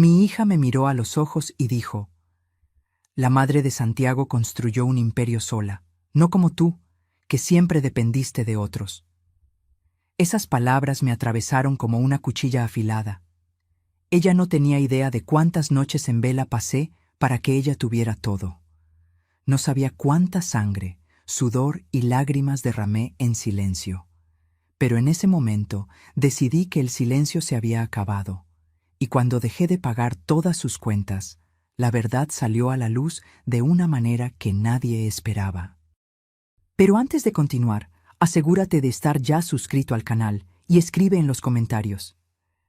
Mi hija me miró a los ojos y dijo: «La madre de Santiago construyó un imperio sola, no como tú, que siempre dependiste de otros». Esas palabras me atravesaron como una cuchilla afilada. Ella no tenía idea de cuántas noches en vela pasé para que ella tuviera todo. No sabía cuánta sangre, sudor y lágrimas derramé en silencio. Pero en ese momento decidí que el silencio se había acabado, y cuando dejé de pagar todas sus cuentas, la verdad salió a la luz de una manera que nadie esperaba. Pero antes de continuar, asegúrate de estar ya suscrito al canal y escribe en los comentarios: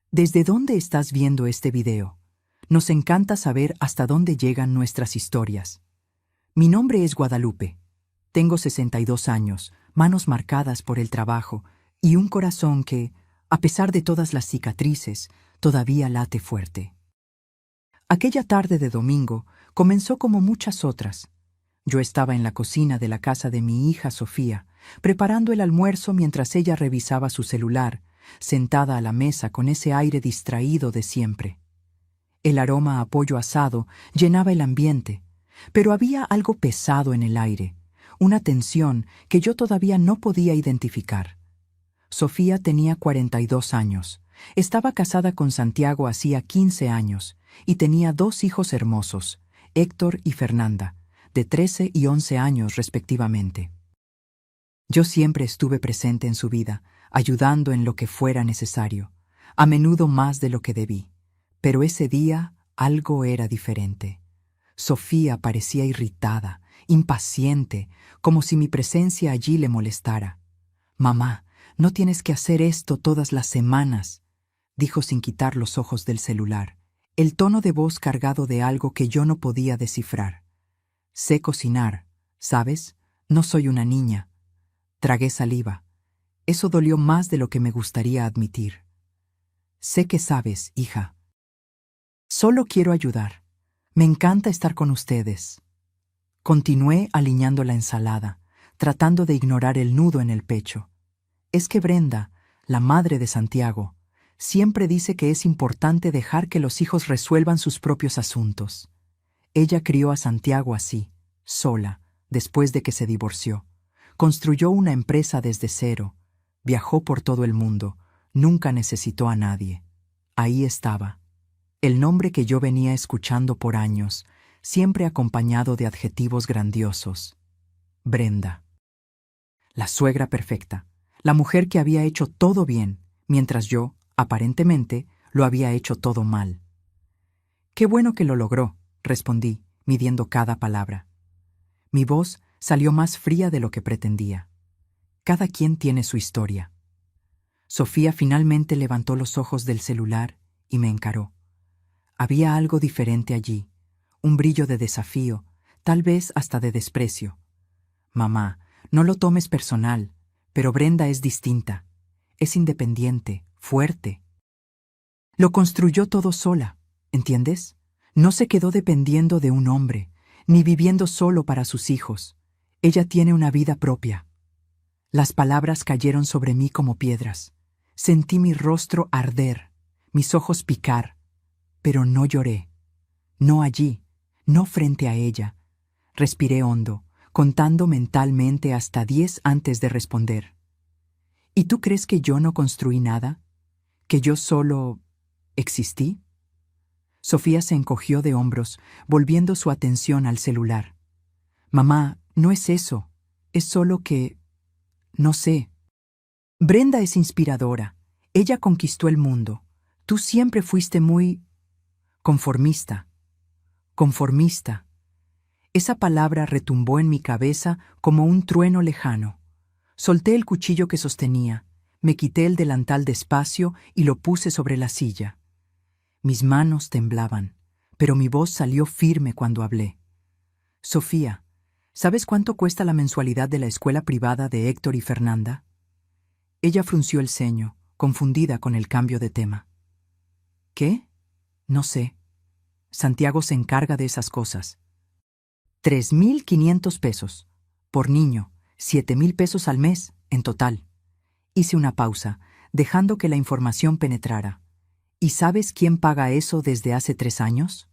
¿desde dónde estás viendo este video? Nos encanta saber hasta dónde llegan nuestras historias. Mi nombre es Guadalupe. Tengo 62 años, manos marcadas por el trabajo y un corazón que, a pesar de todas las cicatrices, todavía late fuerte. Aquella tarde de domingo comenzó como muchas otras. Yo estaba en la cocina de la casa de mi hija Sofía, preparando el almuerzo mientras ella revisaba su celular, sentada a la mesa con ese aire distraído de siempre. El aroma a pollo asado llenaba el ambiente, pero había algo pesado en el aire, una tensión que yo todavía no podía identificar. Sofía tenía 42 años, estaba casada con Santiago hacía 15 años y tenía 2 hijos hermosos, Héctor y Fernanda, de 13 y 11 años respectivamente. Yo siempre estuve presente en su vida, ayudando en lo que fuera necesario, a menudo más de lo que debí. Pero ese día algo era diferente. Sofía parecía irritada, impaciente, como si mi presencia allí le molestara. «Mamá, no tienes que hacer esto todas las semanas», dijo sin quitar los ojos del celular, el tono de voz cargado de algo que yo no podía descifrar. «Sé cocinar, ¿sabes? No soy una niña». Tragué saliva. Eso dolió más de lo que me gustaría admitir. «Sé que sabes, hija. Solo quiero ayudar. Me encanta estar con ustedes». Continué aliñando la ensalada, tratando de ignorar el nudo en el pecho. Es que Brenda, la madre de Santiago, siempre dice que es importante dejar que los hijos resuelvan sus propios asuntos. Ella crió a Santiago así, sola, después de que se divorció. Construyó una empresa desde cero, viajó por todo el mundo, nunca necesitó a nadie. Ahí estaba, el nombre que yo venía escuchando por años, siempre acompañado de adjetivos grandiosos: Brenda. La suegra perfecta, la mujer que había hecho todo bien, mientras yo, aparentemente, lo había hecho todo mal. «Qué bueno que lo logró», respondí, midiendo cada palabra. Mi voz salió más fría de lo que pretendía. Cada quien tiene su historia. Sofía finalmente levantó los ojos del celular y me encaró. Había algo diferente allí, un brillo de desafío, tal vez hasta de desprecio. «Mamá, no lo tomes personal, pero Brenda es distinta. Es independiente, fuerte. Lo construyó todo sola, ¿entiendes? No se quedó dependiendo de un hombre, ni viviendo solo para sus hijos. Ella tiene una vida propia». Las palabras cayeron sobre mí como piedras. Sentí mi rostro arder, mis ojos picar, pero no lloré. No allí, no frente a ella. Respiré hondo, contando mentalmente hasta 10 antes de responder. «¿Y tú crees que yo no construí nada? ¿Que yo solo existí?» Sofía se encogió de hombros, volviendo su atención al celular. «Mamá, no es eso. Es solo que... no sé. Brenda es inspiradora. Ella conquistó el mundo. Tú siempre fuiste muy... conformista». Conformista. Esa palabra retumbó en mi cabeza como un trueno lejano. Solté el cuchillo que sostenía, me quité el delantal despacio y lo puse sobre la silla. Mis manos temblaban, pero mi voz salió firme cuando hablé. «Sofía, ¿sabes cuánto cuesta la mensualidad de la escuela privada de Héctor y Fernanda?» Ella frunció el ceño, confundida con el cambio de tema. «¿Qué? No sé. Santiago se encarga de esas cosas». 3.500 pesos. Por niño, 7.000 pesos al mes, en total. Hice una pausa, dejando que la información penetrara. ¿Y sabes quién paga eso desde hace 3 años?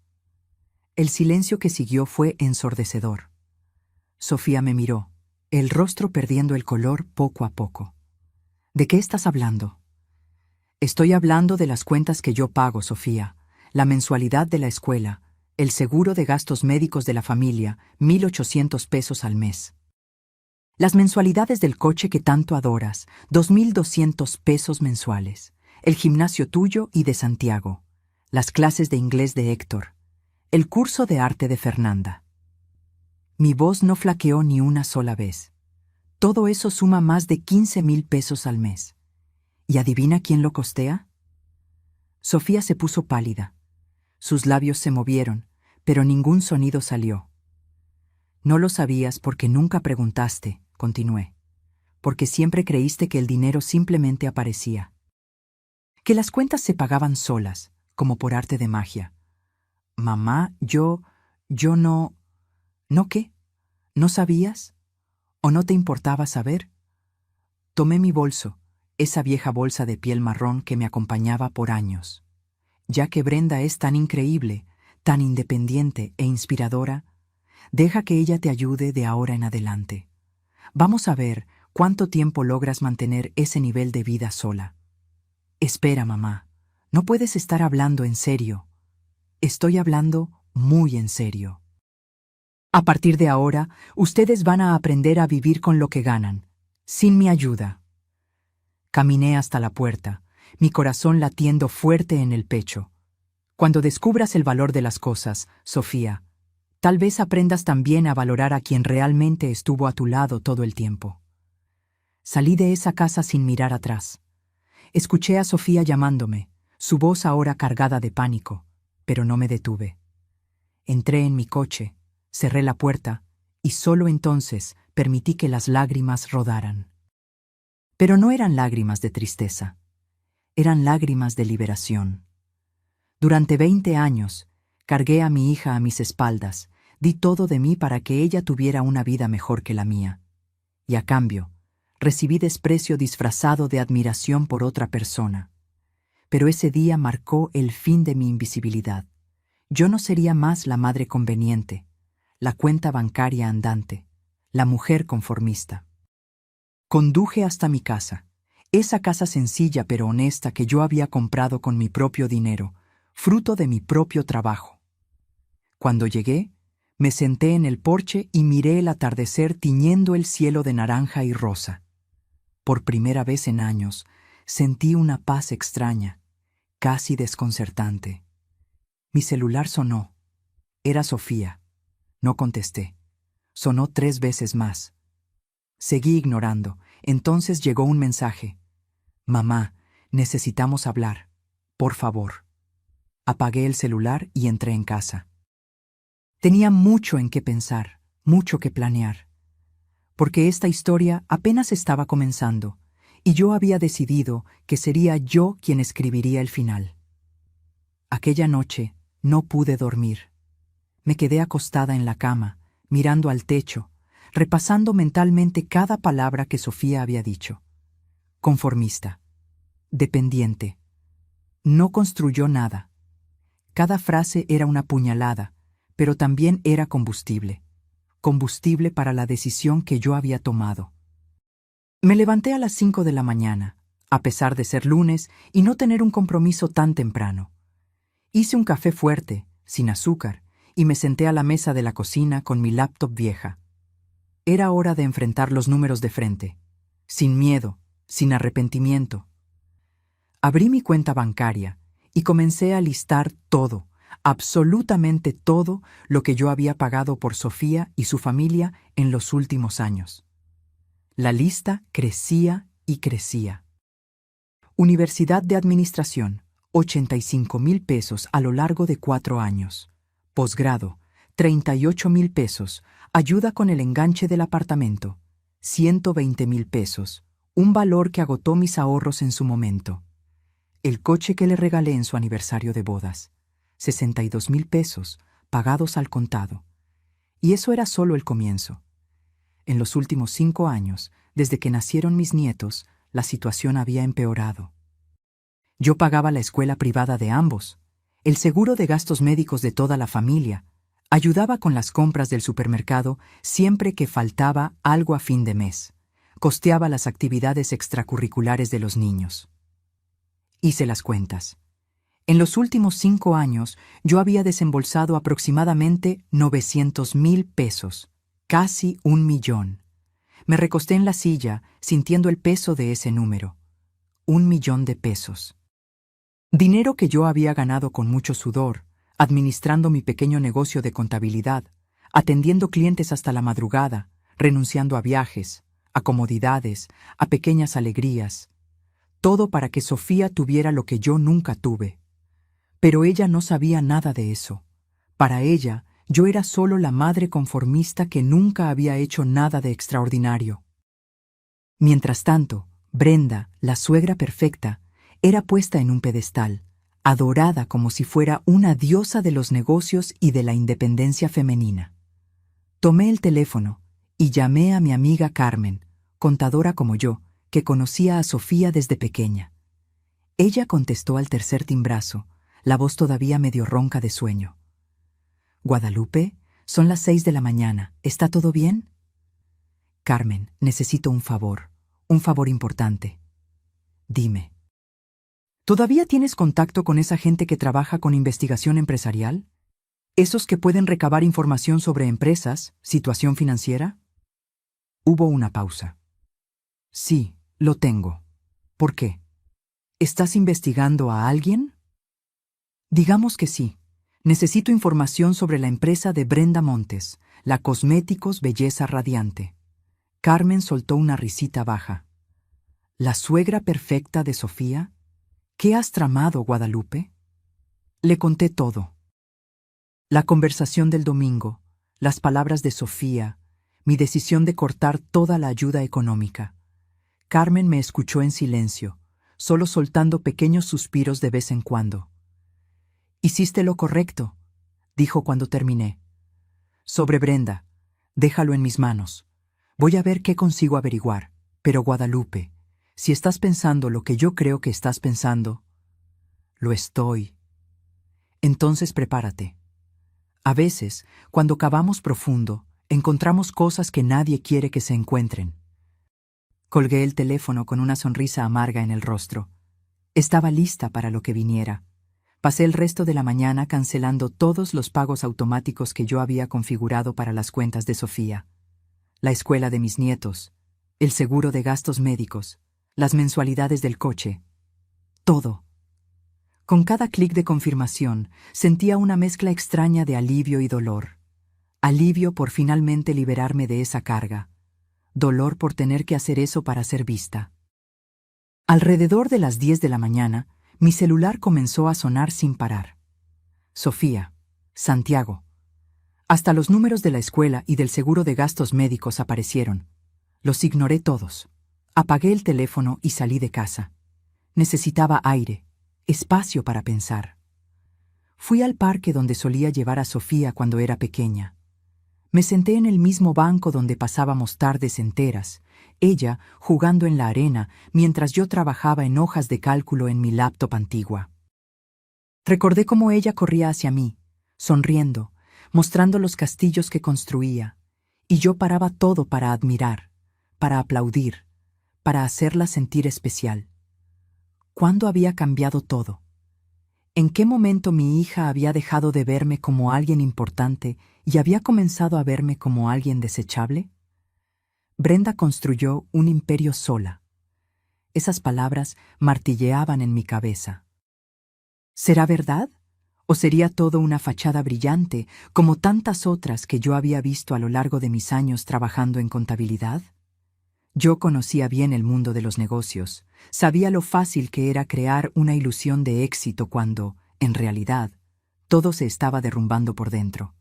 El silencio que siguió fue ensordecedor. Sofía me miró, el rostro perdiendo el color poco a poco. ¿De qué estás hablando? Estoy hablando de las cuentas que yo pago, Sofía, la mensualidad de la escuela, el seguro de gastos médicos de la familia, 1.800 pesos al mes. Las mensualidades del coche que tanto adoras, 2.200 pesos mensuales. El gimnasio tuyo y de Santiago. Las clases de inglés de Héctor. El curso de arte de Fernanda. Mi voz no flaqueó ni una sola vez. Todo eso suma más de 15.000 pesos al mes. ¿Y adivina quién lo costea? Sofía se puso pálida. Sus labios se movieron, pero ningún sonido salió. No lo sabías porque nunca preguntaste, continué, porque siempre creíste que el dinero simplemente aparecía. Que las cuentas se pagaban solas, como por arte de magia. Mamá, yo no... ¿No qué? ¿No sabías? ¿O no te importaba saber? Tomé mi bolso, esa vieja bolsa de piel marrón que me acompañaba por años. Ya que Brenda es tan increíble, tan independiente e inspiradora, deja que ella te ayude de ahora en adelante. Vamos a ver cuánto tiempo logras mantener ese nivel de vida sola. Espera, mamá, no puedes estar hablando en serio. Estoy hablando muy en serio. A partir de ahora, ustedes van a aprender a vivir con lo que ganan, sin mi ayuda. Caminé hasta la puerta, mi corazón latiendo fuerte en el pecho. Cuando descubras el valor de las cosas, Sofía, tal vez aprendas también a valorar a quien realmente estuvo a tu lado todo el tiempo. Salí de esa casa sin mirar atrás. Escuché a Sofía llamándome, su voz ahora cargada de pánico, pero no me detuve. Entré en mi coche, cerré la puerta y solo entonces permití que las lágrimas rodaran. Pero no eran lágrimas de tristeza, eran lágrimas de liberación. Durante 20 años, cargué a mi hija a mis espaldas, di todo de mí para que ella tuviera una vida mejor que la mía. Y a cambio, recibí desprecio disfrazado de admiración por otra persona. Pero ese día marcó el fin de mi invisibilidad. Yo no sería más la madre conveniente, la cuenta bancaria andante, la mujer conformista. Conduje hasta mi casa, esa casa sencilla pero honesta que yo había comprado con mi propio dinero, fruto de mi propio trabajo. Cuando llegué, me senté en el porche y miré el atardecer tiñendo el cielo de naranja y rosa. Por primera vez en años, sentí una paz extraña, casi desconcertante. Mi celular sonó. Era Sofía. No contesté. Sonó 3 veces más. Seguí ignorando. Entonces llegó un mensaje. Mamá, necesitamos hablar. Por favor. Apagué el celular y entré en casa. Tenía mucho en qué pensar, mucho que planear. Porque esta historia apenas estaba comenzando, y yo había decidido que sería yo quien escribiría el final. Aquella noche no pude dormir. Me quedé acostada en la cama, mirando al techo, repasando mentalmente cada palabra que Sofía había dicho. Conformista. Dependiente. No construyó nada. Cada frase era una puñalada, pero también era combustible. Combustible para la decisión que yo había tomado. Me levanté a las 5 de la mañana, a pesar de ser lunes y no tener un compromiso tan temprano. Hice un café fuerte, sin azúcar, y me senté a la mesa de la cocina con mi laptop vieja. Era hora de enfrentar los números de frente, sin miedo, sin arrepentimiento. Abrí mi cuenta bancaria y comencé a listar todo, absolutamente todo lo que yo había pagado por Sofía y su familia en los últimos años. La lista crecía y crecía. Universidad de Administración, 85.000 pesos a lo largo de 4 años. Posgrado, 38.000 pesos, ayuda con el enganche del apartamento, 120.000 pesos, un valor que agotó mis ahorros en su momento. El coche que le regalé en su aniversario de bodas, 62.000 pesos, pagados al contado. Y eso era solo el comienzo. En los últimos 5 años, desde que nacieron mis nietos, la situación había empeorado. Yo pagaba la escuela privada de ambos, el seguro de gastos médicos de toda la familia, ayudaba con las compras del supermercado siempre que faltaba algo a fin de mes, costeaba las actividades extracurriculares de los niños. Hice las cuentas. En los últimos 5 años yo había desembolsado aproximadamente 900,000 pesos, casi 1,000,000. Me recosté en la silla sintiendo el peso de ese número. 1,000,000 de pesos. Dinero que yo había ganado con mucho sudor, administrando mi pequeño negocio de contabilidad, atendiendo clientes hasta la madrugada, renunciando a viajes, a comodidades, a pequeñas alegrías. Todo para que Sofía tuviera lo que yo nunca tuve. Pero ella no sabía nada de eso. Para ella, yo era solo la madre conformista que nunca había hecho nada de extraordinario. Mientras tanto, Brenda, la suegra perfecta, era puesta en un pedestal, adorada como si fuera una diosa de los negocios y de la independencia femenina. Tomé el teléfono y llamé a mi amiga Carmen, contadora como yo, que conocía a Sofía desde pequeña. Ella contestó al tercer timbrazo, la voz todavía medio ronca de sueño. «Guadalupe, son las 6 de la mañana. ¿Está todo bien?» «Carmen, necesito un favor importante». «Dime». ¿Todavía tienes contacto con esa gente que trabaja con investigación empresarial? ¿Esos que pueden recabar información sobre empresas, situación financiera? Hubo una pausa. Sí, lo tengo. ¿Por qué? ¿Estás investigando a alguien? Digamos que sí. Necesito información sobre la empresa de Brenda Montes, la Cosméticos Belleza Radiante. Carmen soltó una risita baja. ¿La suegra perfecta de Sofía? ¿Qué has tramado, Guadalupe? Le conté todo. La conversación del domingo, las palabras de Sofía, mi decisión de cortar toda la ayuda económica. Carmen me escuchó en silencio, solo soltando pequeños suspiros de vez en cuando. «Hiciste lo correcto», dijo cuando terminé. «Sobre Brenda, déjalo en mis manos. Voy a ver qué consigo averiguar. Pero Guadalupe, si estás pensando lo que yo creo que estás pensando, lo estoy. Entonces prepárate. A veces, cuando cavamos profundo, encontramos cosas que nadie quiere que se encuentren». Colgué el teléfono con una sonrisa amarga en el rostro. Estaba lista para lo que viniera. Pasé el resto de la mañana cancelando todos los pagos automáticos que yo había configurado para las cuentas de Sofía. La escuela de mis nietos, el seguro de gastos médicos, las mensualidades del coche. Todo. Con cada clic de confirmación, sentía una mezcla extraña de alivio y dolor. Alivio por finalmente liberarme de esa carga. Dolor por tener que hacer eso para ser vista. Alrededor de las 10 de la mañana, mi celular comenzó a sonar sin parar. Sofía, Santiago. Hasta los números de la escuela y del seguro de gastos médicos aparecieron. Los ignoré todos. Apagué el teléfono y salí de casa. Necesitaba aire, espacio para pensar. Fui al parque donde solía llevar a Sofía cuando era pequeña. Me senté en el mismo banco donde pasábamos tardes enteras, ella jugando en la arena mientras yo trabajaba en hojas de cálculo en mi laptop antigua. Recordé cómo ella corría hacia mí, sonriendo, mostrando los castillos que construía, y yo paraba todo para admirar, para aplaudir, para hacerla sentir especial. ¿Cuándo había cambiado todo? ¿En qué momento mi hija había dejado de verme como alguien importante y había comenzado a verme como alguien desechable? Brenda construyó un imperio sola. Esas palabras martilleaban en mi cabeza. ¿Será verdad? ¿O sería todo una fachada brillante, como tantas otras que yo había visto a lo largo de mis años trabajando en contabilidad? Yo conocía bien el mundo de los negocios, sabía lo fácil que era crear una ilusión de éxito cuando, en realidad, todo se estaba derrumbando por dentro.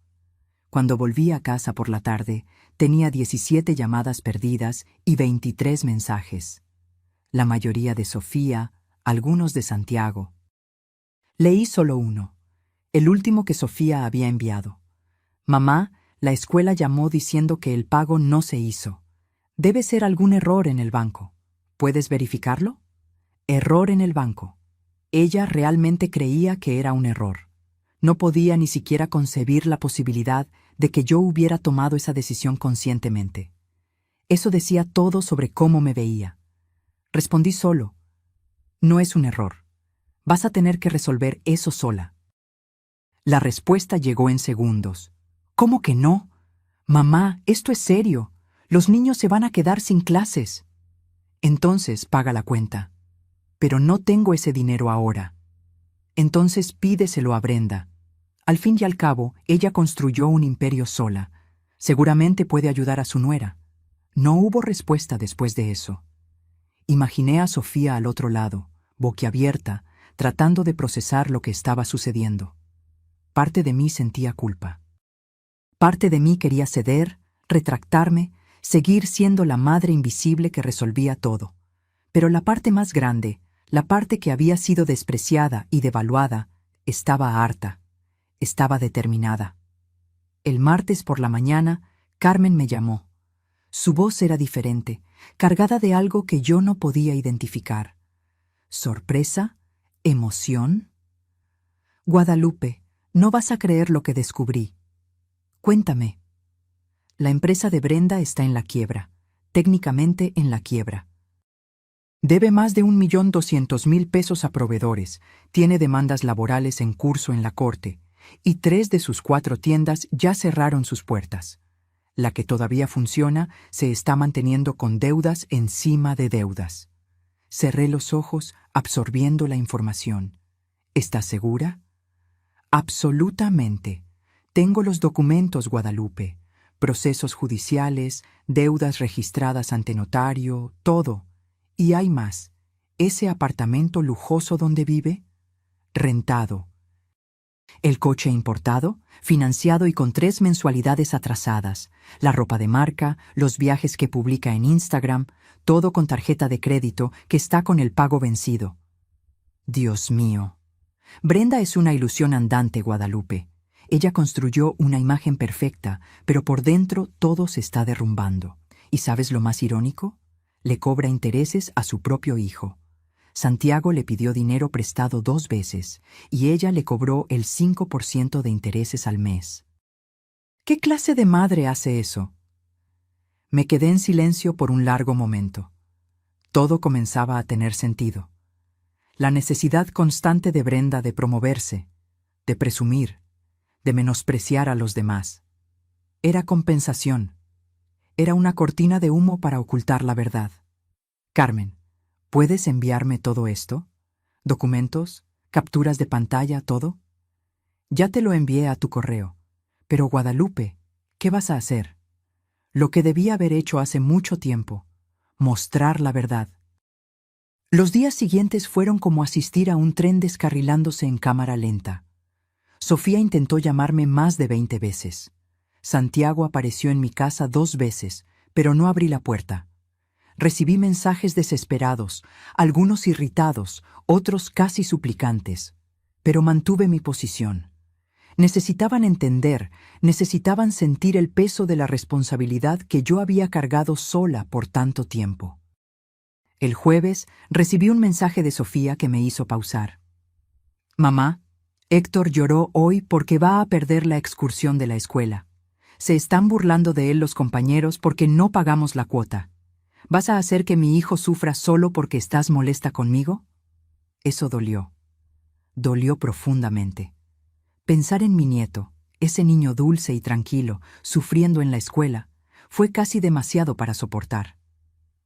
Cuando volví a casa por la tarde, tenía 17 llamadas perdidas y 23 mensajes. La mayoría de Sofía, algunos de Santiago. Leí solo uno, el último que Sofía había enviado. «Mamá, la escuela llamó diciendo que el pago no se hizo. Debe ser algún error en el banco. ¿Puedes verificarlo?» Error en el banco. Ella realmente creía que era un error. No podía ni siquiera concebir la posibilidad de que yo hubiera tomado esa decisión conscientemente. Eso decía todo sobre cómo me veía. Respondí solo: no es un error. Vas a tener que resolver eso sola. La respuesta llegó en segundos. ¿Cómo que no? Mamá, esto es serio. Los niños se van a quedar sin clases. Entonces paga la cuenta. Pero no tengo ese dinero ahora. Entonces pídeselo a Brenda. Al fin y al cabo, ella construyó un imperio sola. Seguramente puede ayudar a su nuera. No hubo respuesta después de eso. Imaginé a Sofía al otro lado, boquiabierta, tratando de procesar lo que estaba sucediendo. Parte de mí sentía culpa. Parte de mí quería ceder, retractarme, seguir siendo la madre invisible que resolvía todo. Pero la parte más grande, la parte que había sido despreciada y devaluada, estaba harta, estaba determinada. El martes por la mañana, Carmen me llamó. Su voz era diferente, cargada de algo que yo no podía identificar. ¿Sorpresa? ¿Emoción? Guadalupe, no vas a creer lo que descubrí. Cuéntame. La empresa de Brenda está en la quiebra, técnicamente en la quiebra. Debe más de 1.200.000 pesos a proveedores, tiene demandas laborales en curso en la corte, y 3 de sus 4 tiendas ya cerraron sus puertas. La que todavía funciona se está manteniendo con deudas encima de deudas. Cerré los ojos, absorbiendo la información. ¿Estás segura? Absolutamente. Tengo los documentos, Guadalupe. Procesos judiciales, deudas registradas ante notario, todo. Y hay más. ¿Ese apartamento lujoso donde vive? Rentado. El coche importado, financiado y con 3 mensualidades atrasadas. La ropa de marca, los viajes que publica en Instagram, todo con tarjeta de crédito que está con el pago vencido. Dios mío. Brenda es una ilusión andante, Guadalupe. Ella construyó una imagen perfecta, pero por dentro todo se está derrumbando. ¿Y sabes lo más irónico? Le cobra intereses a su propio hijo. Santiago le pidió dinero prestado 2 veces, y ella le cobró el 5% de intereses al mes. ¿Qué clase de madre hace eso? Me quedé en silencio por un largo momento. Todo comenzaba a tener sentido. La necesidad constante de Brenda de promoverse, de presumir, de menospreciar a los demás. Era compensación. Era una cortina de humo para ocultar la verdad. Carmen, ¿puedes enviarme todo esto? ¿Documentos? ¿Capturas de pantalla? ¿Todo? Ya te lo envié a tu correo. Pero Guadalupe, ¿qué vas a hacer? Lo que debía haber hecho hace mucho tiempo. Mostrar la verdad. Los días siguientes fueron como asistir a un tren descarrilándose en cámara lenta. Sofía intentó llamarme más de 20 veces. Santiago apareció en mi casa 2 veces, pero no abrí la puerta. Recibí mensajes desesperados, algunos irritados, otros casi suplicantes, pero mantuve mi posición. Necesitaban entender, necesitaban sentir el peso de la responsabilidad que yo había cargado sola por tanto tiempo. El jueves recibí un mensaje de Sofía que me hizo pausar. Mamá, Héctor lloró hoy porque va a perder la excursión de la escuela. Se están burlando de él los compañeros porque no pagamos la cuota. ¿Vas a hacer que mi hijo sufra solo porque estás molesta conmigo? Eso dolió. Dolió profundamente. Pensar en mi nieto, ese niño dulce y tranquilo, sufriendo en la escuela, fue casi demasiado para soportar.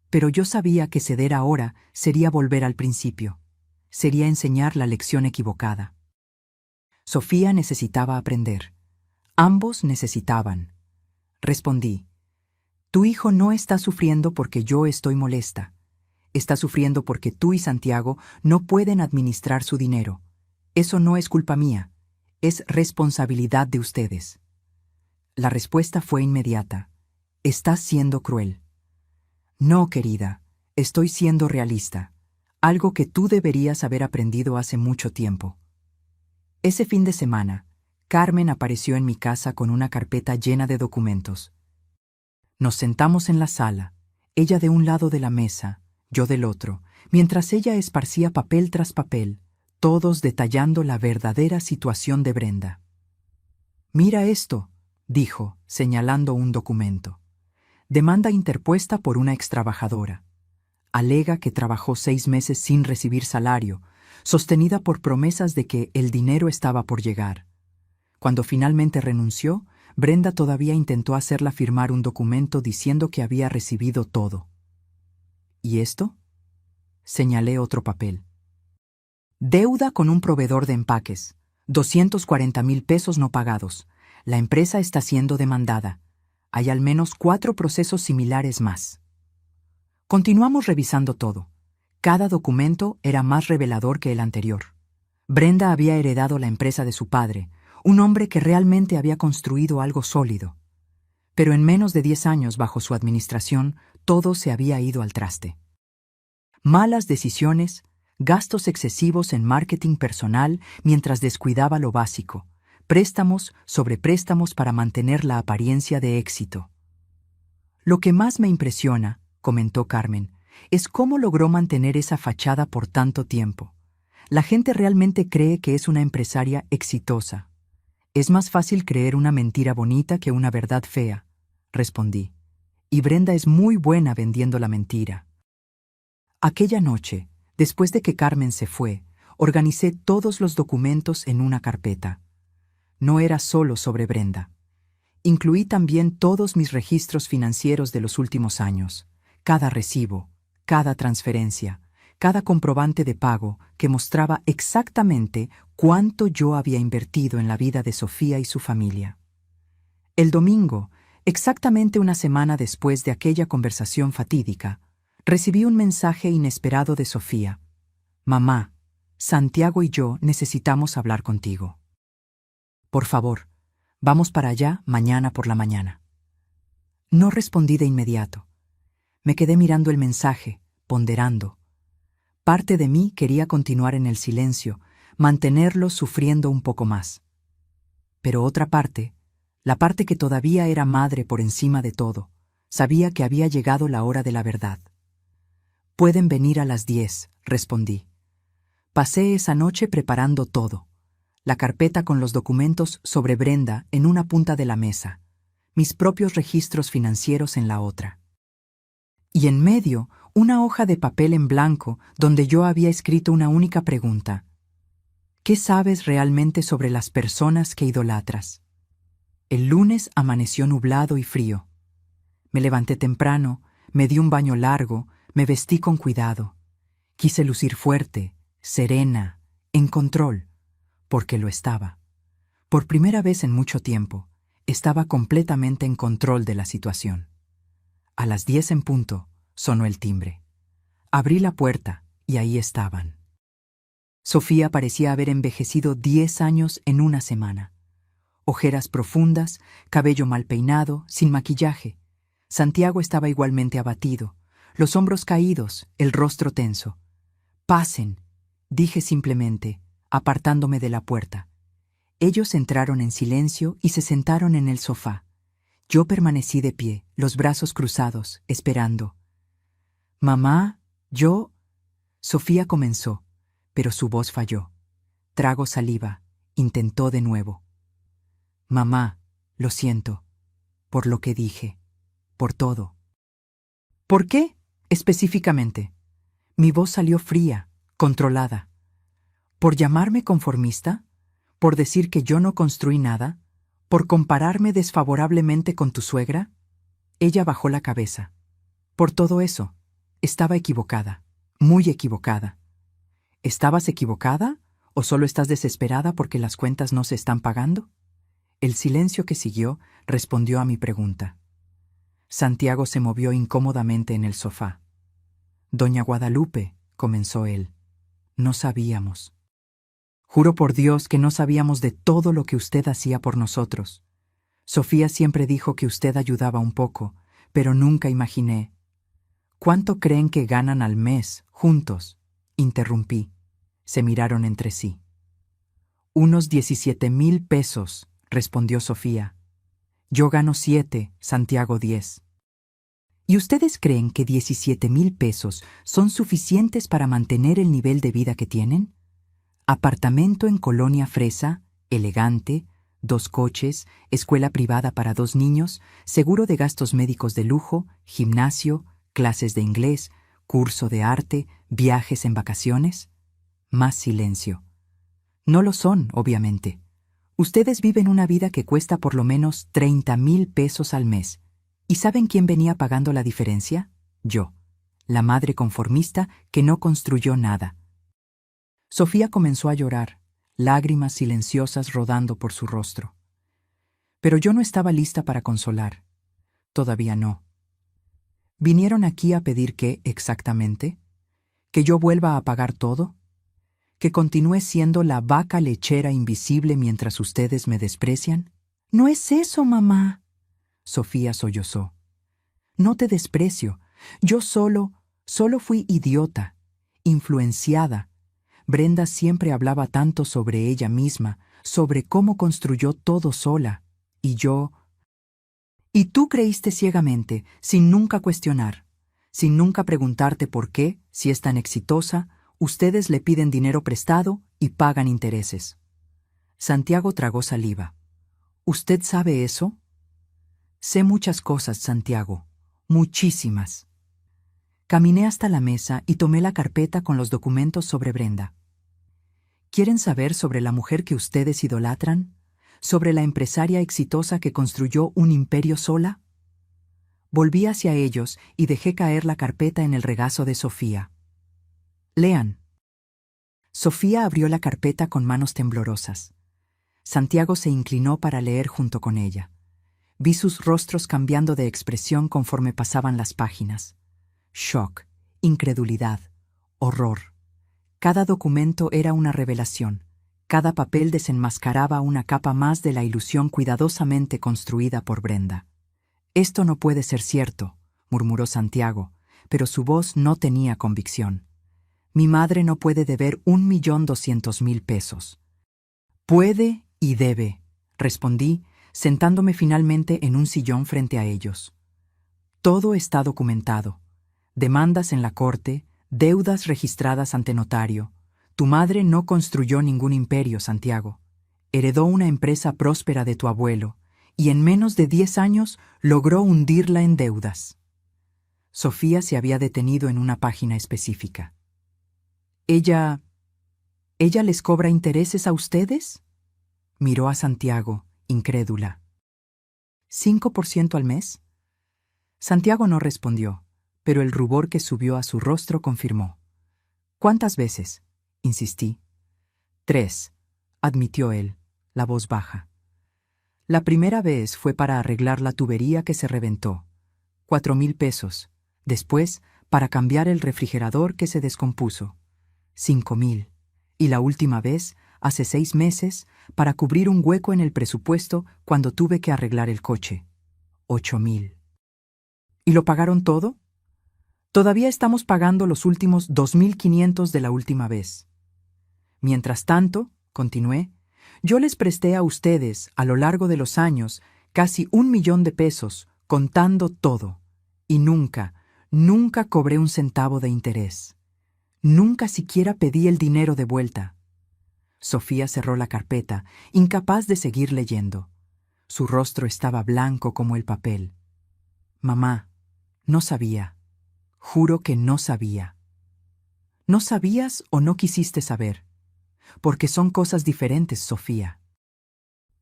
Pero yo sabía que ceder ahora sería volver al principio. Sería enseñar la lección equivocada. Sofía necesitaba aprender. Ambos necesitaban. Respondí: tu hijo no está sufriendo porque yo estoy molesta. Está sufriendo porque tú y Santiago no pueden administrar su dinero. Eso no es culpa mía, es responsabilidad de ustedes. La respuesta fue inmediata. Estás siendo cruel. No, querida, estoy siendo realista, algo que tú deberías haber aprendido hace mucho tiempo. Ese fin de semana, Carmen apareció en mi casa con una carpeta llena de documentos. Nos sentamos en la sala, ella de un lado de la mesa, yo del otro, mientras ella esparcía papel tras papel, todos detallando la verdadera situación de Brenda. «Mira esto», dijo, señalando un documento. «Demanda interpuesta por una extrabajadora. Alega que trabajó 6 meses sin recibir salario, sostenida por promesas de que el dinero estaba por llegar. Cuando finalmente renunció, Brenda todavía intentó hacerla firmar un documento diciendo que había recibido todo». «¿Y esto?», señalé otro papel. «Deuda con un proveedor de empaques. 240,000 pesos no pagados. La empresa está siendo demandada. Hay al menos 4 procesos similares más». Continuamos revisando todo. Cada documento era más revelador que el anterior. Brenda había heredado la empresa de su padre, un hombre que realmente había construido algo sólido. Pero en menos de 10 años bajo su administración, todo se había ido al traste. Malas decisiones, gastos excesivos en marketing personal mientras descuidaba lo básico, préstamos sobre préstamos para mantener la apariencia de éxito. «Lo que más me impresiona», comentó Carmen, «es cómo logró mantener esa fachada por tanto tiempo. La gente realmente cree que es una empresaria exitosa». «Es más fácil creer una mentira bonita que una verdad fea», respondí. «Y Brenda es muy buena vendiendo la mentira». Aquella noche, después de que Carmen se fue, organicé todos los documentos en una carpeta. No era solo sobre Brenda. Incluí también todos mis registros financieros de los últimos años, cada recibo, cada transferencia, cada comprobante de pago que mostraba exactamente cuánto yo había invertido en la vida de Sofía y su familia. El domingo, exactamente una semana después de aquella conversación fatídica, recibí un mensaje inesperado de Sofía. «Mamá, Santiago y yo necesitamos hablar contigo. Por favor, vamos para allá mañana por la mañana». No respondí de inmediato. Me quedé mirando el mensaje, ponderando. Parte de mí quería continuar en el silencio, mantenerlo sufriendo un poco más. Pero otra parte, la parte que todavía era madre por encima de todo, sabía que había llegado la hora de la verdad. «Pueden venir a las 10», respondí. Pasé esa noche preparando todo. La carpeta con los documentos sobre Brenda en una punta de la mesa, mis propios registros financieros en la otra. Y en medio, una hoja de papel en blanco donde yo había escrito una única pregunta. ¿Qué sabes realmente sobre las personas que idolatras? El lunes amaneció nublado y frío. Me levanté temprano, me di un baño largo, me vestí con cuidado. Quise lucir fuerte, serena, en control, porque lo estaba. Por primera vez en mucho tiempo, estaba completamente en control de la situación. A las 10 en punto, sonó el timbre. Abrí la puerta y ahí estaban. Sofía parecía haber envejecido 10 años en una semana. Ojeras profundas, cabello mal peinado, sin maquillaje. Santiago estaba igualmente abatido, los hombros caídos, el rostro tenso. «Pasen», dije simplemente, apartándome de la puerta. Ellos entraron en silencio y se sentaron en el sofá. Yo permanecí de pie, los brazos cruzados, esperando. «Mamá, yo...» Sofía comenzó, pero su voz falló. Tragó saliva, intentó de nuevo. «Mamá, lo siento, por lo que dije, por todo». «¿Por qué, específicamente?» Mi voz salió fría, controlada. ¿Por llamarme conformista? ¿Por decir que yo no construí nada? ¿Por compararme desfavorablemente con tu suegra? Ella bajó la cabeza. «Por todo eso, estaba equivocada, muy equivocada». ¿Estabas equivocada o solo estás desesperada porque las cuentas no se están pagando? El silencio que siguió respondió a mi pregunta. Santiago se movió incómodamente en el sofá. «Doña Guadalupe», comenzó él, «no sabíamos. Juro por Dios que no sabíamos de todo lo que usted hacía por nosotros. Sofía siempre dijo que usted ayudaba un poco, pero nunca imaginé». «¿Cuánto creen que ganan al mes, juntos?», interrumpí. Se miraron entre sí. «Unos 17,000 pesos», respondió Sofía. «Yo gano 7, Santiago 10. ¿Y ustedes creen que 17,000 pesos son suficientes para mantener el nivel de vida que tienen? Apartamento en Colonia Fresa, elegante, 2 coches, escuela privada para 2 niños, seguro de gastos médicos de lujo, gimnasio, clases de inglés, curso de arte, viajes en vacaciones. Más silencio. No lo son, obviamente. Ustedes viven una vida que cuesta por lo menos 30,000 pesos al mes. ¿Y saben quién venía pagando la diferencia? Yo, la madre conformista que no construyó nada. Sofía comenzó a llorar, lágrimas silenciosas rodando por su rostro. Pero yo no estaba lista para consolar. Todavía no. ¿Vinieron aquí a pedir qué exactamente? ¿Que yo vuelva a pagar todo? ¿Que continúe siendo la vaca lechera invisible mientras ustedes me desprecian? No es eso, mamá. Sofía sollozó. No te desprecio. Yo solo fui idiota, influenciada. Brenda siempre hablaba tanto sobre ella misma, sobre cómo construyó todo sola. Y yo... Y tú creíste ciegamente, sin nunca cuestionar, sin nunca preguntarte por qué, si es tan exitosa, ustedes le piden dinero prestado y pagan intereses. Santiago tragó saliva. ¿Usted sabe eso? Sé muchas cosas, Santiago, muchísimas. Caminé hasta la mesa y tomé la carpeta con los documentos sobre Brenda. ¿Quieren saber sobre la mujer que ustedes idolatran? ¿Sobre la empresaria exitosa que construyó un imperio sola? Volví hacia ellos y dejé caer la carpeta en el regazo de Sofía. Lean. Sofía abrió la carpeta con manos temblorosas. Santiago se inclinó para leer junto con ella. Vi sus rostros cambiando de expresión conforme pasaban las páginas. Shock, incredulidad, horror. Cada documento era una revelación. Cada papel desenmascaraba una capa más de la ilusión cuidadosamente construida por Brenda. Esto no puede ser cierto, murmuró Santiago, pero su voz no tenía convicción. Mi madre no puede deber 1,200,000 pesos. Puede y debe, respondí, sentándome finalmente en un sillón frente a ellos. Todo está documentado. Demandas en la corte, deudas registradas ante notario. Tu madre no construyó ningún imperio, Santiago. Heredó una empresa próspera de tu abuelo, y en menos de 10 años logró hundirla en deudas. Sofía se había detenido en una página específica. ¿Ella les cobra intereses a ustedes? Miró a Santiago, incrédula. ¿5% al mes? Santiago no respondió, pero el rubor que subió a su rostro confirmó. ¿Cuántas veces? Insistí. 3, admitió él, la voz baja. La primera vez fue para arreglar la tubería que se reventó. 4,000 pesos. Después, para cambiar el refrigerador que se descompuso. 5,000. Y la última vez, hace 6 meses, para cubrir un hueco en el presupuesto cuando tuve que arreglar el coche. 8,000. ¿Y lo pagaron todo? Todavía estamos pagando los últimos 2,500 de la última vez. Mientras tanto, continué, yo les presté a ustedes, a lo largo de los años, casi 1,000,000 de pesos, contando todo. Y nunca cobré un centavo de interés. Nunca siquiera pedí el dinero de vuelta. Sofía cerró la carpeta, incapaz de seguir leyendo. Su rostro estaba blanco como el papel. Mamá, no sabía. Juro que no sabía. ¿No sabías o no quisiste saber? Porque son cosas diferentes, Sofía.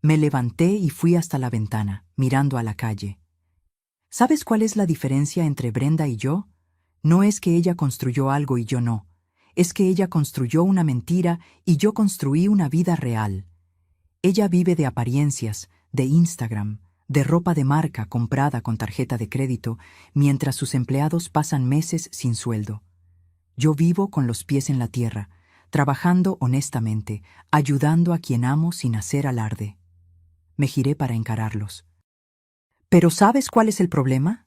Me levanté y fui hasta la ventana, mirando a la calle. ¿Sabes cuál es la diferencia entre Brenda y yo? No es que ella construyó algo y yo no. Es que ella construyó una mentira y yo construí una vida real. Ella vive de apariencias, de Instagram, de ropa de marca comprada con tarjeta de crédito, mientras sus empleados pasan meses sin sueldo. Yo vivo con los pies en la tierra, trabajando honestamente, ayudando a quien amo sin hacer alarde. Me giré para encararlos. ¿Pero sabes cuál es el problema?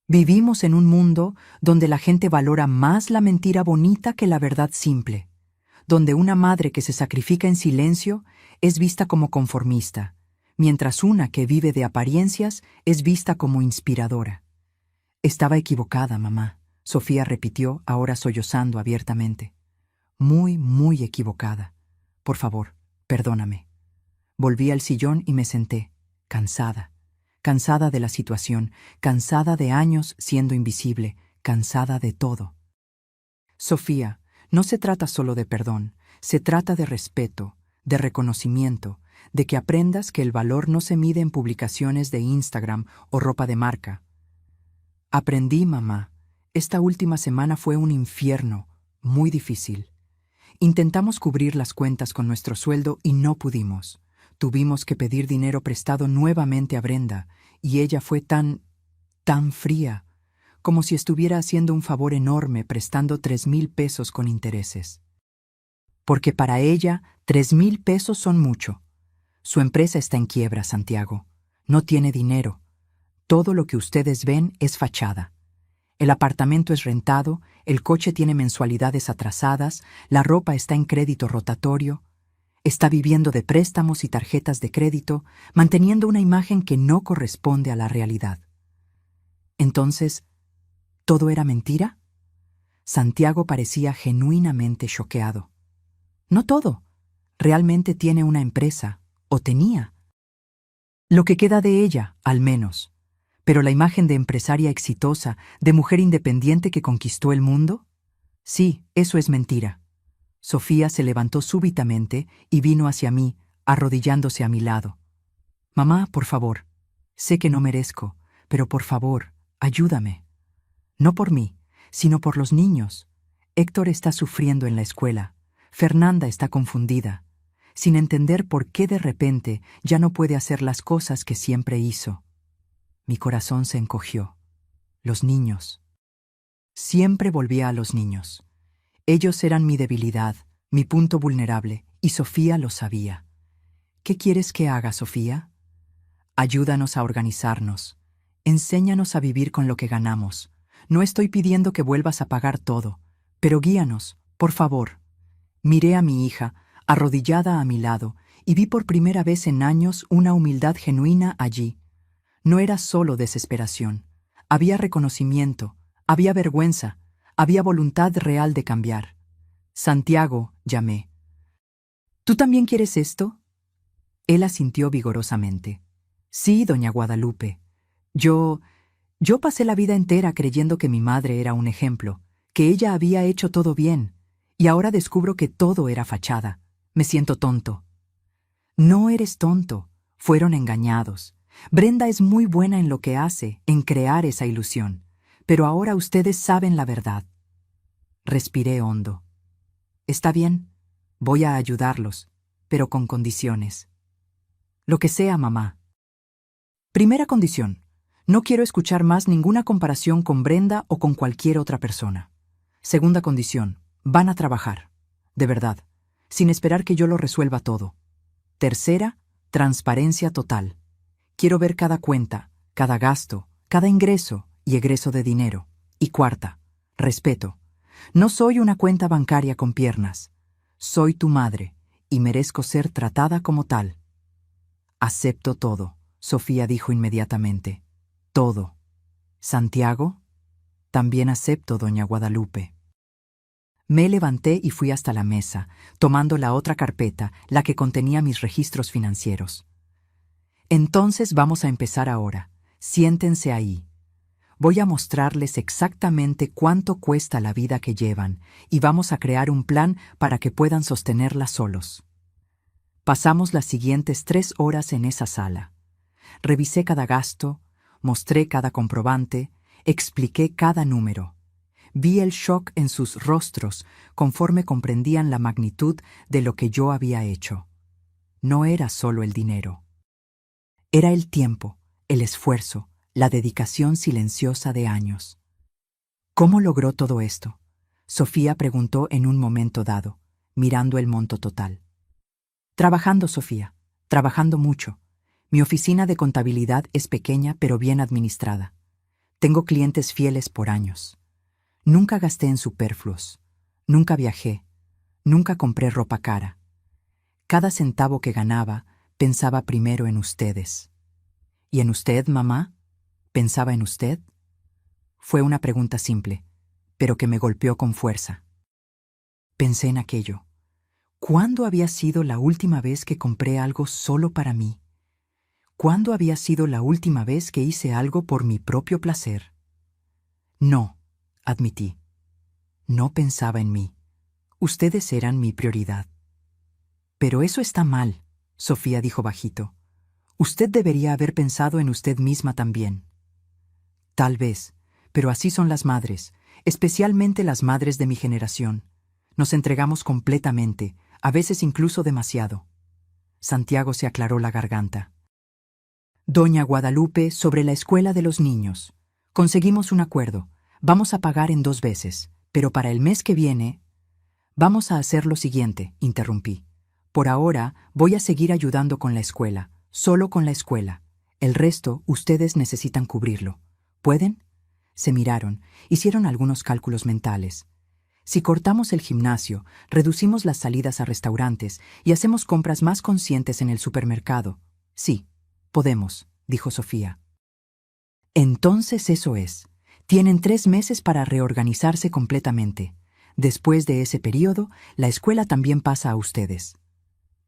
Vivimos en un mundo donde la gente valora más la mentira bonita que la verdad simple, donde una madre que se sacrifica en silencio es vista como conformista, mientras una que vive de apariencias es vista como inspiradora. Estaba equivocada, mamá, Sofía repitió, ahora sollozando abiertamente. Muy, muy equivocada. por favor, perdóname. Volví al sillón y me senté, cansada. Cansada de la situación, cansada de años siendo invisible, cansada de todo. Sofía, no se trata solo de perdón, se trata de respeto, de reconocimiento, de que aprendas que el valor no se mide en publicaciones de Instagram o ropa de marca. Aprendí, mamá, esta última semana fue un infierno, muy difícil. Intentamos cubrir las cuentas con nuestro sueldo y no pudimos. Tuvimos que pedir dinero prestado nuevamente a Brenda, y ella fue tan fría, como si estuviera haciendo un favor enorme prestando 3,000 pesos con intereses. Porque para ella, 3,000 pesos son mucho. Su empresa está en quiebra, Santiago. No tiene dinero. Todo lo que ustedes ven es fachada. El apartamento es rentado, el coche tiene mensualidades atrasadas, la ropa está en crédito rotatorio. Está viviendo de préstamos y tarjetas de crédito, manteniendo una imagen que no corresponde a la realidad. Entonces, ¿todo era mentira? Santiago parecía genuinamente choqueado. No todo. Realmente tiene una empresa, o tenía. Lo que queda de ella, al menos. Pero la imagen de empresaria exitosa, de mujer independiente que conquistó el mundo, sí, eso es mentira. Sofía se levantó súbitamente y vino hacia mí, arrodillándose a mi lado. Mamá, por favor, sé que no merezco, pero por favor, ayúdame. No por mí, sino por los niños. Héctor está sufriendo en la escuela. Fernanda está confundida, sin entender por qué de repente ya no puede hacer las cosas que siempre hizo. Mi corazón se encogió. Los niños. Siempre volvía a los niños. Ellos eran mi debilidad, mi punto vulnerable, y Sofía lo sabía. ¿Qué quieres que haga, Sofía? Ayúdanos a organizarnos. Enséñanos a vivir con lo que ganamos. No estoy pidiendo que vuelvas a pagar todo, pero guíanos, por favor. Miré a mi hija, arrodillada a mi lado, y vi por primera vez en años una humildad genuina allí. No era solo desesperación. Había reconocimiento, había vergüenza, había voluntad real de cambiar. Santiago, llamé. ¿Tú también quieres esto? Él asintió vigorosamente. Sí, doña Guadalupe. Yo pasé la vida entera creyendo que mi madre era un ejemplo, que ella había hecho todo bien, y ahora descubro que todo era fachada. Me siento tonto. No eres tonto. Fueron engañados. Brenda es muy buena en lo que hace, en crear esa ilusión, pero ahora ustedes saben la verdad. Respiré hondo. Está bien, voy a ayudarlos, pero con condiciones. Lo que sea, mamá. Primera condición. No quiero escuchar más ninguna comparación con Brenda o con cualquier otra persona. Segunda condición. Van a trabajar. De verdad. Sin esperar que yo lo resuelva todo. Tercera, transparencia total. Quiero ver cada cuenta, cada gasto, cada ingreso y egreso de dinero. Y cuarta, respeto. No soy una cuenta bancaria con piernas. Soy tu madre y merezco ser tratada como tal. Acepto todo, Sofía dijo inmediatamente. Todo. Santiago, también acepto, doña Guadalupe. Me levanté y fui hasta la mesa, tomando la otra carpeta, la que contenía mis registros financieros. Entonces vamos a empezar ahora. Siéntense ahí. Voy a mostrarles exactamente cuánto cuesta la vida que llevan y vamos a crear un plan para que puedan sostenerla solos. Pasamos las siguientes 3 horas en esa sala. Revisé cada gasto, mostré cada comprobante, expliqué cada número. Vi el shock en sus rostros conforme comprendían la magnitud de lo que yo había hecho. No era solo el dinero. Era el tiempo, el esfuerzo, la dedicación silenciosa de años. ¿Cómo logró todo esto? Sofía preguntó en un momento dado, mirando el monto total. Trabajando, Sofía, trabajando mucho. Mi oficina de contabilidad es pequeña pero bien administrada. Tengo clientes fieles por años. Nunca gasté en superfluos. Nunca viajé. Nunca compré ropa cara. Cada centavo que ganaba, pensaba primero en ustedes. ¿Y en usted, mamá? ¿Pensaba en usted? Fue una pregunta simple, pero que me golpeó con fuerza. Pensé en aquello. ¿Cuándo había sido la última vez que compré algo solo para mí? ¿Cuándo había sido la última vez que hice algo por mi propio placer? No, admití. No pensaba en mí. Ustedes eran mi prioridad. Pero eso está mal, Sofía dijo bajito. Usted debería haber pensado en usted misma también. Tal vez, pero así son las madres, especialmente las madres de mi generación. Nos entregamos completamente, a veces incluso demasiado. Santiago se aclaró la garganta. Doña Guadalupe, sobre la escuela de los niños. Conseguimos un acuerdo. Vamos a pagar en 2 veces, pero para el mes que viene... Vamos a hacer lo siguiente, interrumpí. Por ahora, voy a seguir ayudando con la escuela, solo con la escuela. El resto, ustedes necesitan cubrirlo. ¿Pueden? Se miraron, hicieron algunos cálculos mentales. Si cortamos el gimnasio, reducimos las salidas a restaurantes y hacemos compras más conscientes en el supermercado. Sí, podemos, dijo Sofía. Entonces eso es. Tienen 3 meses para reorganizarse completamente. Después de ese periodo, la escuela también pasa a ustedes.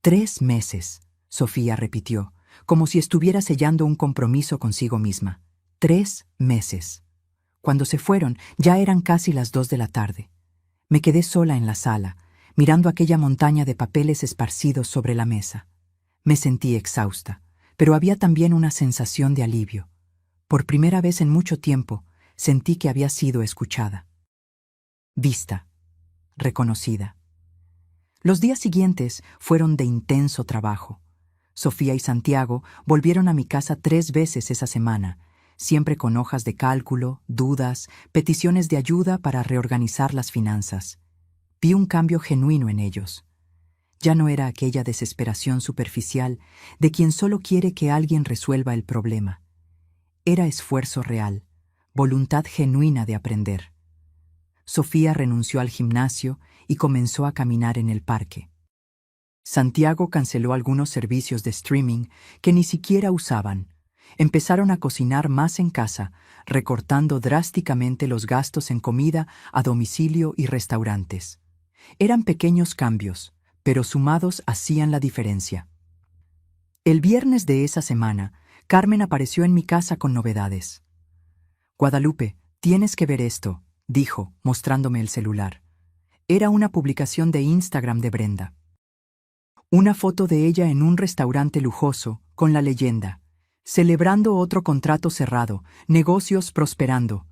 3 meses, Sofía repitió, como si estuviera sellando un compromiso consigo misma. 3 meses. Cuando se fueron, ya eran casi las 2 de la tarde. Me quedé sola en la sala, mirando aquella montaña de papeles esparcidos sobre la mesa. Me sentí exhausta, pero había también una sensación de alivio. Por primera vez en mucho tiempo, sentí que había sido escuchada. Vista. Reconocida. Los días siguientes fueron de intenso trabajo. Sofía y Santiago volvieron a mi casa 3 veces esa semana, siempre con hojas de cálculo, dudas, peticiones de ayuda para reorganizar las finanzas. Vi un cambio genuino en ellos. Ya no era aquella desesperación superficial de quien solo quiere que alguien resuelva el problema. Era esfuerzo real, voluntad genuina de aprender. Sofía renunció al gimnasio y comenzó a caminar en el parque. Santiago canceló algunos servicios de streaming que ni siquiera usaban. Empezaron a cocinar más en casa, recortando drásticamente los gastos en comida a domicilio y restaurantes. Eran pequeños cambios, pero sumados hacían la diferencia. El viernes de esa semana, Carmen apareció en mi casa con novedades. Guadalupe, tienes que ver esto, dijo, mostrándome el celular. Era una publicación de Instagram de Brenda. Una foto de ella en un restaurante lujoso, con la leyenda: celebrando otro contrato cerrado, negocios prosperando,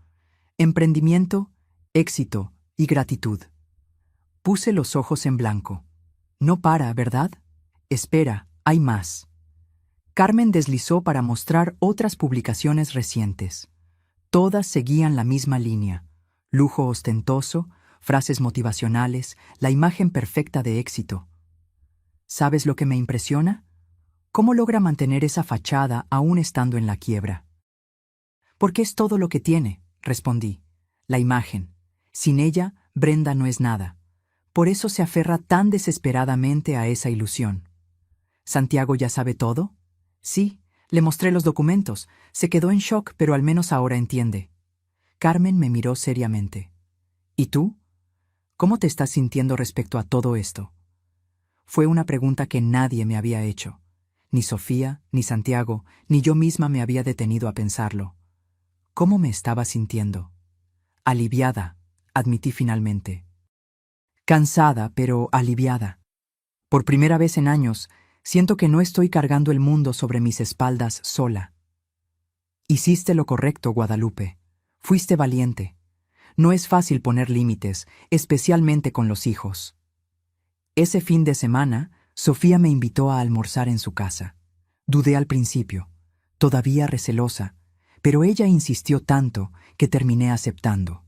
emprendimiento, éxito y gratitud. Puse los ojos en blanco. No para, ¿verdad? Espera, hay más. Carmen deslizó para mostrar otras publicaciones recientes. Todas seguían la misma línea: lujo ostentoso, frases motivacionales, la imagen perfecta de éxito. ¿Sabes lo que me impresiona? ¿Cómo logra mantener esa fachada aún estando en la quiebra? Porque es todo lo que tiene, respondí. La imagen. Sin ella, Brenda no es nada. Por eso se aferra tan desesperadamente a esa ilusión. ¿Santiago ya sabe todo? Sí, le mostré los documentos. Se quedó en shock, pero al menos ahora entiende. Carmen me miró seriamente. ¿Y tú? ¿Cómo te estás sintiendo respecto a todo esto? Fue una pregunta que nadie me había hecho. Ni Sofía, ni Santiago, ni yo misma me había detenido a pensarlo. ¿Cómo me estaba sintiendo? Aliviada, admití finalmente. Cansada, pero aliviada. Por primera vez en años, siento que no estoy cargando el mundo sobre mis espaldas sola. Hiciste lo correcto, Guadalupe. Fuiste valiente. No es fácil poner límites, especialmente con los hijos. Ese fin de semana, Sofía me invitó a almorzar en su casa. Dudé al principio, todavía recelosa, pero ella insistió tanto que terminé aceptando.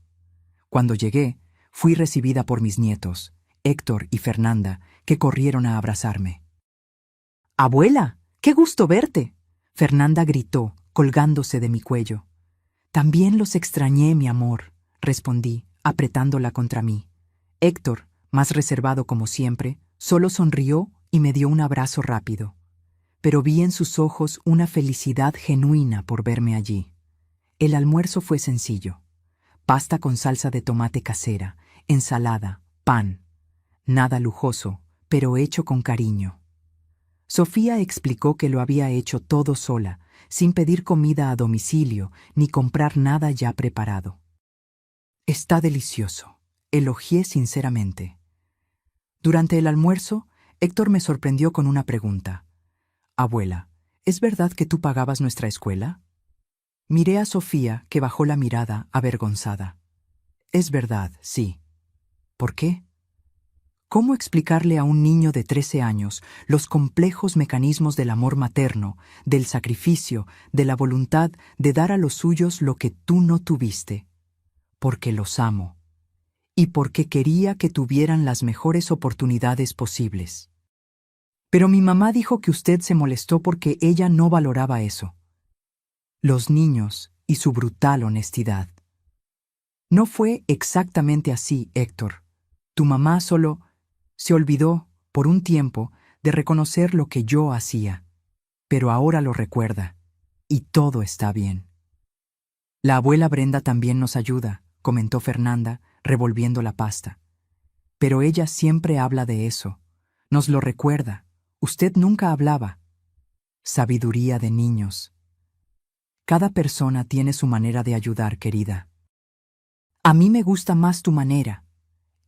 Cuando llegué, fui recibida por mis nietos, Héctor y Fernanda, que corrieron a abrazarme. «¡Abuela! ¡Qué gusto verte!», Fernanda gritó, colgándose de mi cuello. «También los extrañé, mi amor», respondí, apretándola contra mí. Héctor, más reservado como siempre, solo sonrió y me dio un abrazo rápido. Pero vi en sus ojos una felicidad genuina por verme allí. El almuerzo fue sencillo: pasta con salsa de tomate casera, ensalada, pan. Nada lujoso, pero hecho con cariño. Sofía explicó que lo había hecho todo sola, sin pedir comida a domicilio ni comprar nada ya preparado. «Está delicioso», elogié sinceramente. Durante el almuerzo, Héctor me sorprendió con una pregunta. «Abuela, ¿es verdad que tú pagabas nuestra escuela?» Miré a Sofía, que bajó la mirada, avergonzada. «Es verdad, sí». «¿Por qué?» ¿Cómo explicarle a un niño de 13 años los complejos mecanismos del amor materno, del sacrificio, de la voluntad de dar a los suyos lo que tú no tuviste? Porque los amo. Y porque quería que tuvieran las mejores oportunidades posibles. Pero mi mamá dijo que usted se molestó porque ella no valoraba eso. Los niños y su brutal honestidad. No fue exactamente así, Héctor. Tu mamá solo se olvidó, por un tiempo, de reconocer lo que yo hacía. Pero ahora lo recuerda, y todo está bien. La abuela Brenda también nos ayuda, comentó Fernanda, revolviendo la pasta. Pero ella siempre habla de eso. Nos lo recuerda. Usted nunca hablaba. Sabiduría de niños. Cada persona tiene su manera de ayudar, querida. A mí me gusta más tu manera,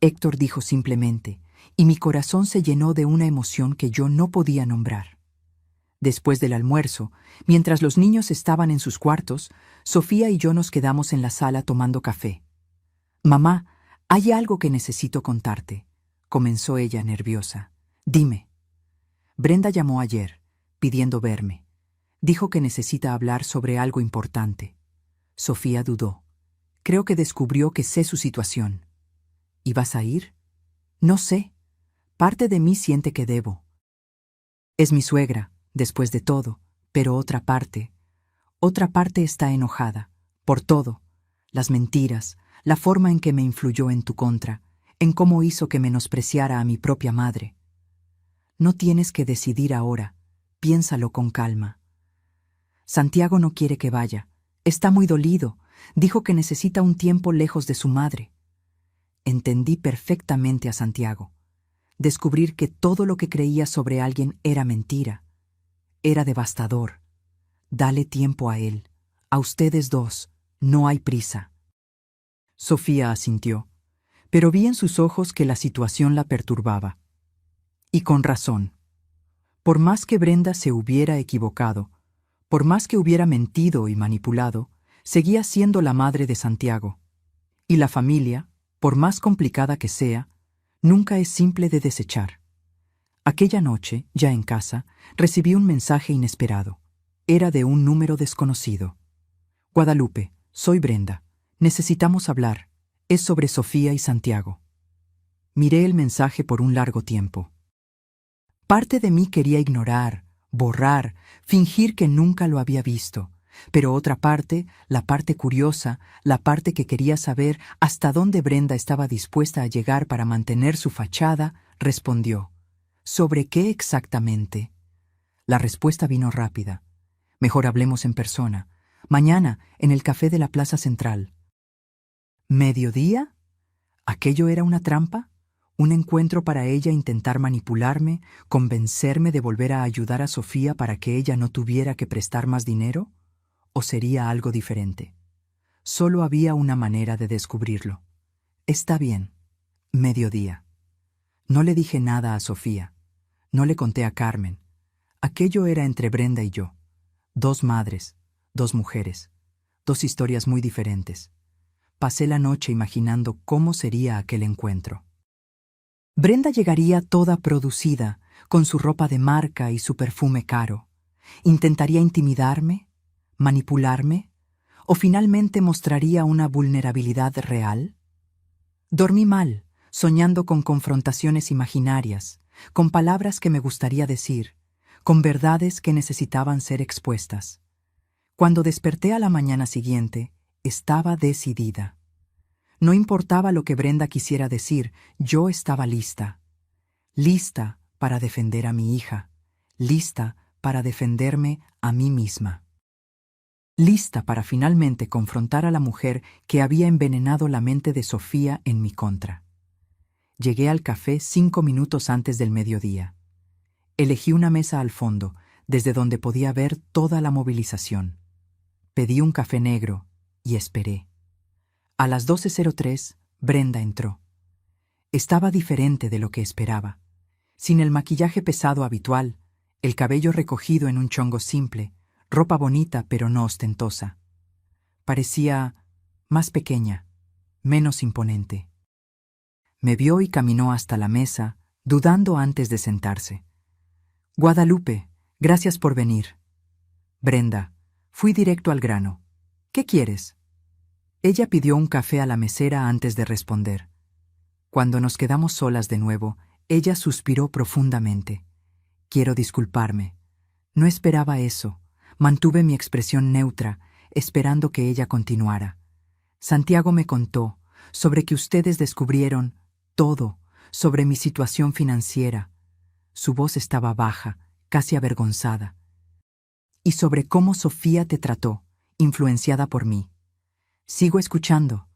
Héctor dijo simplemente, y mi corazón se llenó de una emoción que yo no podía nombrar. Después del almuerzo, mientras los niños estaban en sus cuartos, Sofía y yo nos quedamos en la sala tomando café. «Mamá, hay algo que necesito contarte», comenzó ella nerviosa. «Dime». Brenda llamó ayer, pidiendo verme. Dijo que necesita hablar sobre algo importante. Sofía dudó. Creo que descubrió que sé su situación. ¿Y vas a ir? No sé. Parte de mí siente que debo. Es mi suegra, después de todo, pero otra parte está enojada, por todo, las mentiras, la forma en que me influyó en tu contra, en cómo hizo que menospreciara a mi propia madre. No tienes que decidir ahora, piénsalo con calma. Santiago no quiere que vaya, está muy dolido, dijo que necesita un tiempo lejos de su madre. Entendí perfectamente a Santiago. Descubrir que todo lo que creía sobre alguien era mentira. Era devastador. Dale tiempo a él. A ustedes dos. No hay prisa. Sofía asintió, pero vi en sus ojos que la situación la perturbaba. Y con razón. Por más que Brenda se hubiera equivocado, por más que hubiera mentido y manipulado, seguía siendo la madre de Santiago. Y la familia, por más complicada que sea, nunca es simple de desechar. Aquella noche, ya en casa, recibí un mensaje inesperado. Era de un número desconocido. «Guadalupe, soy Brenda. Necesitamos hablar. Es sobre Sofía y Santiago». Miré el mensaje por un largo tiempo. Parte de mí quería ignorar, borrar, fingir que nunca lo había visto. Pero otra parte, la parte curiosa, la parte que quería saber hasta dónde Brenda estaba dispuesta a llegar para mantener su fachada, respondió. «¿Sobre qué exactamente?» La respuesta vino rápida. «Mejor hablemos en persona. Mañana, en el café de la Plaza Central». ¿Mediodía? ¿Aquello era una trampa? ¿Un encuentro para ella intentar manipularme, convencerme de volver a ayudar a Sofía para que ella no tuviera que prestar más dinero? ¿O sería algo diferente? Solo había una manera de descubrirlo. Está bien. Mediodía. No le dije nada a Sofía. No le conté a Carmen. Aquello era entre Brenda y yo. Dos madres, dos mujeres, dos historias muy diferentes. Pasé la noche imaginando cómo sería aquel encuentro. Brenda llegaría toda producida, con su ropa de marca y su perfume caro. ¿Intentaría intimidarme? ¿Manipularme? ¿O finalmente mostraría una vulnerabilidad real? Dormí mal, soñando con confrontaciones imaginarias, con palabras que me gustaría decir, con verdades que necesitaban ser expuestas. Cuando desperté a la mañana siguiente, estaba decidida. No importaba lo que Brenda quisiera decir, yo estaba lista. Lista para defender a mi hija, lista para defenderme a mí misma. Lista para finalmente confrontar a la mujer que había envenenado la mente de Sofía en mi contra. Llegué al café 5 minutos antes del mediodía. Elegí una mesa al fondo, desde donde podía ver toda la movilización. Pedí un café negro y esperé. A las 12:03, Brenda entró. Estaba diferente de lo que esperaba. Sin el maquillaje pesado habitual, el cabello recogido en un chongo simple, ropa bonita pero no ostentosa. Parecía más pequeña, menos imponente. Me vio y caminó hasta la mesa, dudando antes de sentarse. Guadalupe, gracias por venir. Brenda, fui directo al grano. ¿Qué quieres? Ella pidió un café a la mesera antes de responder. Cuando nos quedamos solas de nuevo, ella suspiró profundamente. Quiero disculparme. No esperaba eso. Mantuve mi expresión neutra, esperando que ella continuara. Santiago me contó sobre que ustedes descubrieron todo sobre mi situación financiera. Su voz estaba baja, casi avergonzada. Y sobre cómo Sofía te trató, influenciada por mí. Sigo escuchando.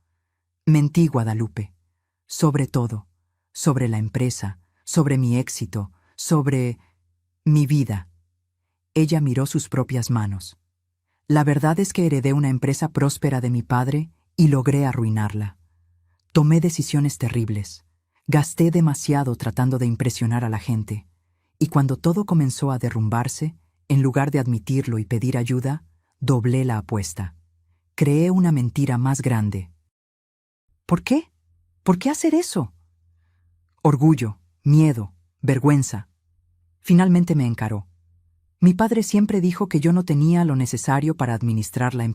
Mentí, Guadalupe. Sobre todo. Sobre la empresa, sobre mi éxito, sobre mi vida. Ella miró sus propias manos. La verdad es que heredé una empresa próspera de mi padre y logré arruinarla. Tomé decisiones terribles. Gasté demasiado tratando de impresionar a la gente. Y cuando todo comenzó a derrumbarse, en lugar de admitirlo y pedir ayuda, doblé la apuesta. Creé una mentira más grande. ¿Por qué? ¿Por qué hacer eso? Orgullo, miedo, vergüenza. Finalmente me encaró. Mi padre siempre dijo que yo no tenía lo necesario para administrar la empresa.